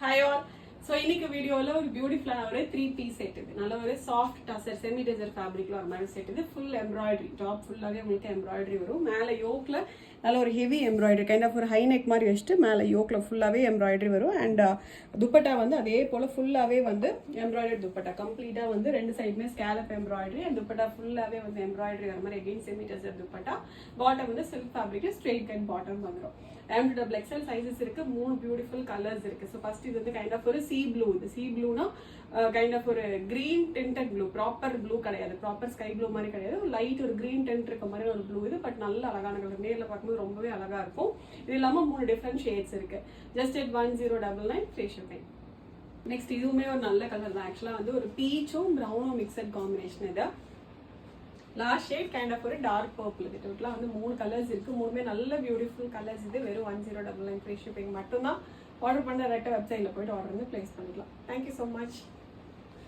Hi all. So இன்னைக்கு வீடியோல ஒரு பியூட்டிஃபுல்லான ஒரு 3-piece செட் இது. நல்ல ஒரு சாஃப்ட் டசர் செமி டசர் ஃபேப்ரிக்ல ஒரு மாதிரி செட் இது. Full embroidery. டாப் ஃபுல்லாவே உங்களுக்கு எம்ப்ராய்டரி வரும். மேல யோக்ல நல்ல ஒரு ஹெவி எம்ப்ராய்டரி கைண்ட் ஆஃப் ஒரு ஹை நெக் மாதிரி வச்சுட்டு மேல யோக்ல ஃபுல்லாவே எம்ப்ராய்டரி வரும். அண்ட் துப்பட்டா வந்து அதே போல ஃபுல்லாவே வந்து எம்ப்ராய்டரி துப்பட்டா. கம்ப்ளீட்டா வந்து ரெண்டு சைடுமே ஸ்கேலப் எம்ப்ராய்டரி அண்ட் துப்பட்டா ஃபுல்லாவே வந்து எம்ப்ராய்டரி வர மாதிரி again semi tussar dupatta. Bottom வந்து silk fabric straight cut bottom வந்துடும். M2XL சைஸஸ் இருக்கு. 3 பியூட்டிஃபுல் கலர்ஸ் இருக்கு. ஸோ ஃபர்ஸ்ட் இது வந்து கைண்ட் ஆஃப் ஒரு சீ ப்ளூ. இது சீ ப்ளூனா கைண்ட் ஆஃப் ஒரு green tinted blue. Proper blue கிடையாது, ப்ராப்பர் ஸ்கை ப்ளூ மாதிரி கிடையாது. லைட் ஒரு கிரீன் டென்ட் இருக்க மாதிரி ஒரு ப்ளூ இது. பட் நல்ல அழகான கலர். நேரில் பார்க்கும்போது ரொம்பவே அழகா இருக்கும். இது இல்லாம 3 டிஃப்ரெண்ட் ஷேட்ஸ் இருக்கு. Just at 1099 free shipping. Next இதுவுமே ஒரு நல்ல கலர் தான். ஆக்சுவலா வந்து ஒரு பீச்சும் ப்ரௌனும் மிக்சட் காம்பினேஷன் இது. லாஸ்ட் ஷேட் கைண்ட் ஆஃப் ஒரு டார்க் பர்பிள். இது டோட்டலாக வந்து 3 கலர்ஸ் இருக்கு. 3மே நல்ல பியூட்டிஃபுல் கலர்ஸ். இது வெறும் 1099 ஃப்ரீ ஷிப்பிங் மட்டும்தான். ஆர்டர் பண்ண ரெட்ட வெப்சைட்ல போயிட்டு ஆர்டர் வந்து பிளேஸ் பண்ணிக்கலாம். Thank you so much.